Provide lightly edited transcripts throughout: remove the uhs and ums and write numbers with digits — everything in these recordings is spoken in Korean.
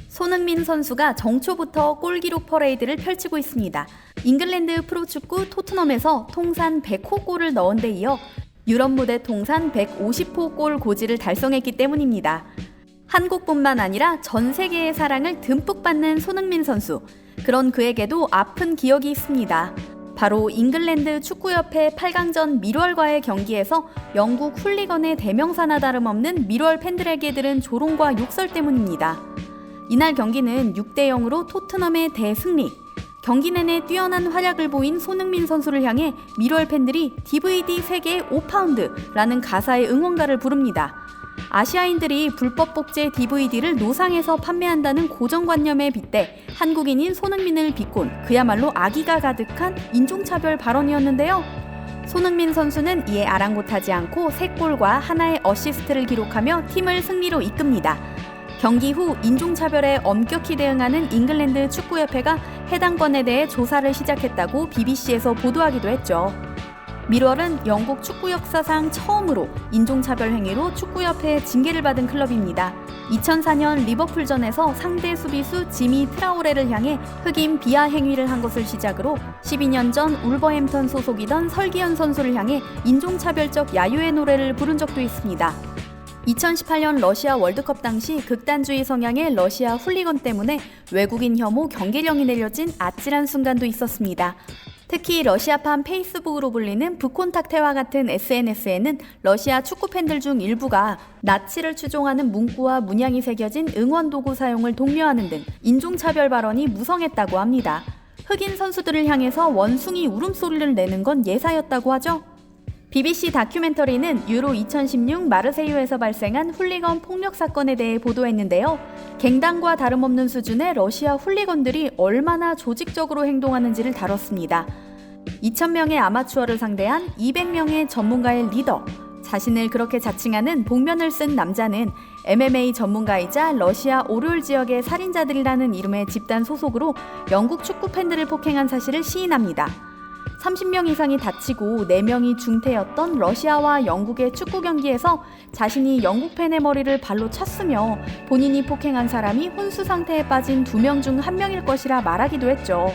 손흥민 선수가 정초부터 골 기록 퍼레이드를 펼치고 있습니다. 잉글랜드 프로축구 토트넘에서 통산 100호 골을 넣은 데 이어 유럽 무대 통산 150호 골 고지를 달성했기 때문입니다. 한국뿐만 아니라 전 세계의 사랑을 듬뿍 받는 손흥민 선수. 그런 그에게도 아픈 기억이 있습니다. 바로 잉글랜드 축구협회 8강전 미럴과의 경기에서 영국 훌리건의 대명사나 다름없는 미럴 팬들에게 들은 조롱과 욕설 때문입니다. 이날 경기는 6대0으로 토트넘의 대승리. 경기 내내 뛰어난 활약을 보인 손흥민 선수를 향해 미럴 팬들이 DVD 3개에 5파운드라는 가사의 응원가를 부릅니다. 아시아인들이 불법 복제 DVD를 노상에서 판매한다는 고정관념에 빗대 한국인인 손흥민을 비꼰 그야말로 악의가 가득한 인종차별 발언이었는데요. 손흥민 선수는 이에 아랑곳하지 않고 3골과 하나의 어시스트를 기록하며 팀을 승리로 이끕니다. 경기 후 인종차별에 엄격히 대응하는 잉글랜드 축구협회가 해당 건에 대해 조사를 시작했다고 BBC에서 보도하기도 했죠. 미럴은 영국 축구 역사상 처음으로 인종차별 행위로 축구협회의 징계를 받은 클럽입니다. 2004년 리버풀전에서 상대 수비수 지미 트라오레를 향해 흑인 비하 행위를 한 것을 시작으로 12년 전 울버햄턴 소속이던 설기현 선수를 향해 인종차별적 야유의 노래를 부른 적도 있습니다. 2018년 러시아 월드컵 당시 극단주의 성향의 러시아 훌리건 때문에 외국인 혐오 경계령이 내려진 아찔한 순간도 있었습니다. 특히 러시아판 페이스북으로 불리는 북콘탁테와 같은 SNS에는 러시아 축구 팬들 중 일부가 나치를 추종하는 문구와 문양이 새겨진 응원 도구 사용을 독려하는 등 인종차별 발언이 무성했다고 합니다. 흑인 선수들을 향해서 원숭이 울음소리를 내는 건 예사였다고 하죠. BBC 다큐멘터리는 유로 2016 마르세유에서 발생한 훌리건 폭력 사건에 대해 보도했는데요. 갱단과 다름없는 수준의 러시아 훌리건들이 얼마나 조직적으로 행동하는지를 다뤘습니다. 2,000명의 아마추어를 상대한 200명의 전문가의 리더, 자신을 그렇게 자칭하는 복면을 쓴 남자는 MMA 전문가이자 러시아 오르올 지역의 살인자들이라는 이름의 집단 소속으로 영국 축구 팬들을 폭행한 사실을 시인합니다. 30명 이상이 다치고 4명이 중태였던 러시아와 영국의 축구 경기에서 자신이 영국 팬의 머리를 발로 찼으며 본인이 폭행한 사람이 혼수 상태에 빠진 2명 중 1명일 것이라 말하기도 했죠.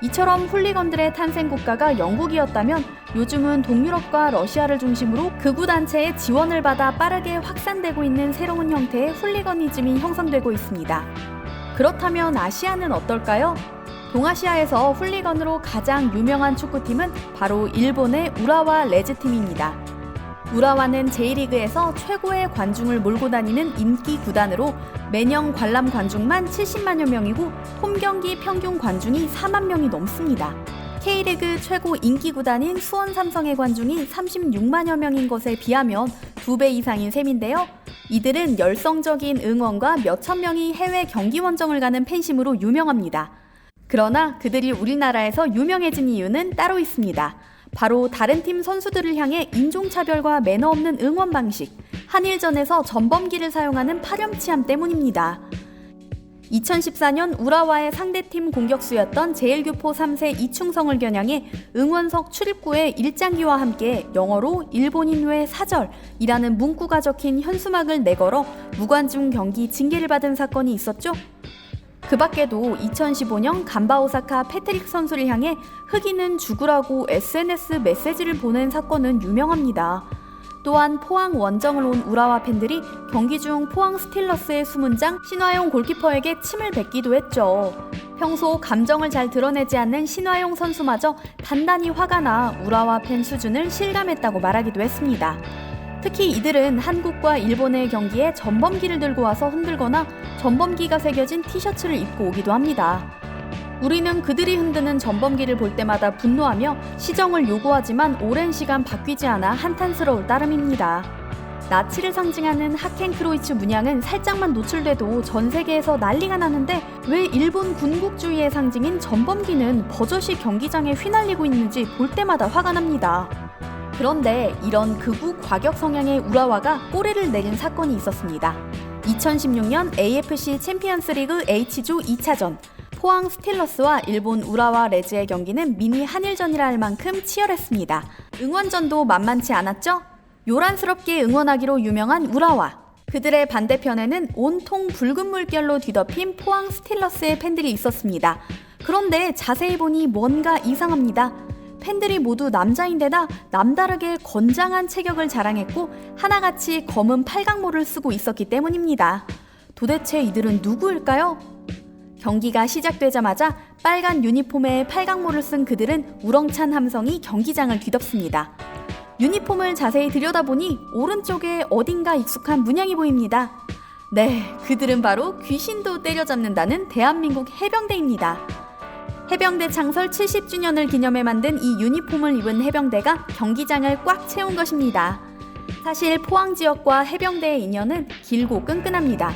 이처럼 훌리건들의 탄생 국가가 영국이었다면 요즘은 동유럽과 러시아를 중심으로 극우 단체의 지원을 받아 빠르게 확산되고 있는 새로운 형태의 훌리거니즘이 형성되고 있습니다. 그렇다면 아시아는 어떨까요? 동아시아에서 훌리건으로 가장 유명한 축구팀은 바로 일본의 우라와 레즈팀입니다. 우라와는 J리그에서 최고의 관중을 몰고 다니는 인기 구단으로 매년 관람 관중만 70만여 명이고 홈 경기 평균 관중이 4만 명이 넘습니다. K리그 최고 인기 구단인 수원 삼성의 관중이 36만여 명인 것에 비하면 2배 이상인 셈인데요. 이들은 열성적인 응원과 몇천 명이 해외 경기 원정을 가는 팬심으로 유명합니다. 그러나 그들이 우리나라에서 유명해진 이유는 따로 있습니다. 바로 다른 팀 선수들을 향해 인종차별과 매너 없는 응원 방식, 한일전에서 전범기를 사용하는 파렴치함 때문입니다. 2014년 우라와의 상대팀 공격수였던 제일교포 3세 이충성을 겨냥해 응원석 출입구에 일장기와 함께 영어로 일본인 외 사절이라는 문구가 적힌 현수막을 내걸어 무관중 경기 징계를 받은 사건이 있었죠. 그 밖에도 2015년 간바 오사카 패트릭 선수를 향해 흑인은 죽으라고 SNS 메시지를 보낸 사건은 유명합니다. 또한 포항 원정을 온 우라와 팬들이 경기 중 포항 스틸러스의 수문장 신화용 골키퍼에게 침을 뱉기도 했죠. 평소 감정을 잘 드러내지 않는 신화용 선수마저 단단히 화가 나 우라와 팬 수준을 실감했다고 말하기도 했습니다. 특히 이들은 한국과 일본의 경기에 전범기를 들고 와서 흔들거나 전범기가 새겨진 티셔츠를 입고 오기도 합니다. 우리는 그들이 흔드는 전범기를 볼 때마다 분노하며 시정을 요구하지만 오랜 시간 바뀌지 않아 한탄스러울 따름입니다. 나치를 상징하는 하켄크로이츠 문양은 살짝만 노출돼도 전 세계에서 난리가 나는데 왜 일본 군국주의의 상징인 전범기는 버젓이 경기장에 휘날리고 있는지 볼 때마다 화가 납니다. 그런데 이런 극우 과격 성향의 우라와가 꼬리를 내린 사건이 있었습니다. 2016년 AFC 챔피언스리그 H조 2차전 포항 스틸러스와 일본 우라와 레즈의 경기는 미니 한일전이라 할 만큼 치열했습니다. 응원전도 만만치 않았죠? 요란스럽게 응원하기로 유명한 우라와. 그들의 반대편에는 온통 붉은 물결로 뒤덮인 포항 스틸러스의 팬들이 있었습니다. 그런데 자세히 보니 뭔가 이상합니다. 팬들이 모두 남자인데다 남다르게 건장한 체격을 자랑했고 하나같이 검은 팔각모를 쓰고 있었기 때문입니다. 도대체 이들은 누구일까요? 경기가 시작되자마자 빨간 유니폼에 팔각모를 쓴 그들은 우렁찬 함성이 경기장을 뒤덮습니다. 유니폼을 자세히 들여다보니 오른쪽에 어딘가 익숙한 문양이 보입니다. 네, 그들은 바로 귀신도 때려잡는다는 대한민국 해병대입니다. 해병대 창설 70주년을 기념해 만든 이 유니폼을 입은 해병대가 경기장을 꽉 채운 것입니다. 사실 포항 지역과 해병대의 인연은 길고 끈끈합니다.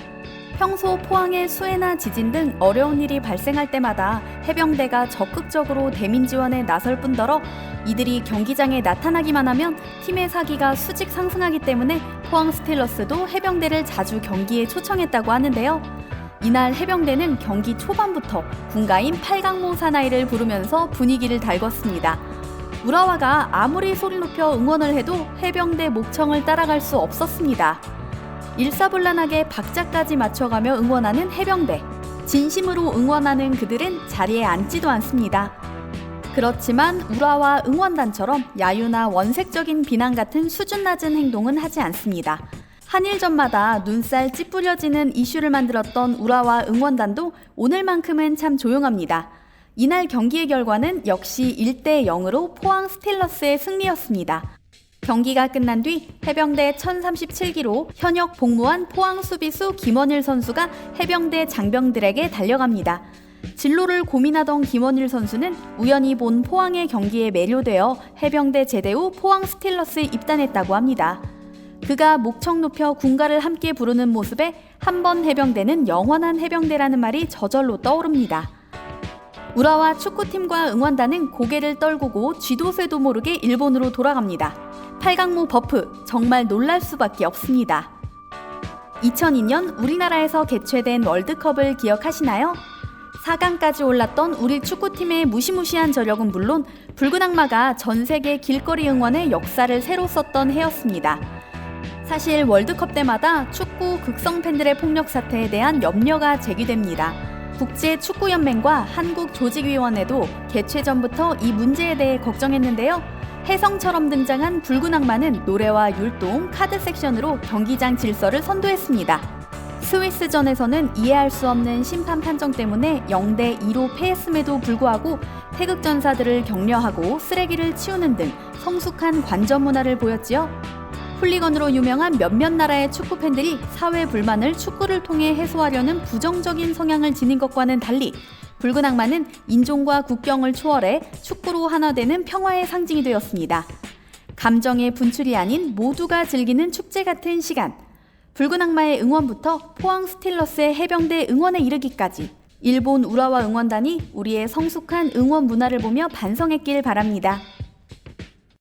평소 포항의 수해나 지진 등 어려운 일이 발생할 때마다 해병대가 적극적으로 대민 지원에 나설 뿐더러 이들이 경기장에 나타나기만 하면 팀의 사기가 수직 상승하기 때문에 포항 스틸러스도 해병대를 자주 경기에 초청했다고 하는데요. 이날 해병대는 경기 초반부터 군가인 팔각모 사나이를 부르면서 분위기를 달궜습니다. 우라와가 아무리 소리 높여 응원을 해도 해병대 목청을 따라갈 수 없었습니다. 일사불란하게 박자까지 맞춰가며 응원하는 해병대. 진심으로 응원하는 그들은 자리에 앉지도 않습니다. 그렇지만 우라와 응원단처럼 야유나 원색적인 비난 같은 수준 낮은 행동은 하지 않습니다. 한일전마다 눈살 찌푸려지는 이슈를 만들었던 우라와 응원단도 오늘만큼은 참 조용합니다. 이날 경기의 결과는 역시 1대0으로 포항 스틸러스의 승리였습니다. 경기가 끝난 뒤 해병대 1037기로 현역 복무한 포항 수비수 김원일 선수가 해병대 장병들에게 달려갑니다. 진로를 고민하던 김원일 선수는 우연히 본 포항의 경기에 매료되어 해병대 제대 후 포항 스틸러스에 입단했다고 합니다. 그가 목청 높여 군가를 함께 부르는 모습에 한 번 해병대는 영원한 해병대라는 말이 저절로 떠오릅니다. 우라와 축구팀과 응원단은 고개를 떨구고 쥐도 새도 모르게 일본으로 돌아갑니다. 팔각모 버프, 정말 놀랄 수밖에 없습니다. 2002년 우리나라에서 개최된 월드컵을 기억하시나요? 4강까지 올랐던 우리 축구팀의 무시무시한 저력은 물론 붉은 악마가 전 세계 길거리 응원의 역사를 새로 썼던 해였습니다. 사실 월드컵 때마다 축구 극성 팬들의 폭력 사태에 대한 염려가 제기됩니다. 국제축구연맹과 한국조직위원회도 개최 전부터 이 문제에 대해 걱정했는데요. 혜성처럼 등장한 붉은 악마는 노래와 율동, 카드 섹션으로 경기장 질서를 선도했습니다. 스위스전에서는 이해할 수 없는 심판 판정 때문에 0대2로 패했음에도 불구하고 태극전사들을 격려하고 쓰레기를 치우는 등 성숙한 관전 문화를 보였지요. 훌리건으로 유명한 몇몇 나라의 축구 팬들이 사회 불만을 축구를 통해 해소하려는 부정적인 성향을 지닌 것과는 달리 붉은 악마는 인종과 국경을 초월해 축구로 하나 되는 평화의 상징이 되었습니다. 감정의 분출이 아닌 모두가 즐기는 축제 같은 시간. 붉은 악마의 응원부터 포항 스틸러스의 해병대 응원에 이르기까지 일본 우라와 응원단이 우리의 성숙한 응원 문화를 보며 반성했길 바랍니다.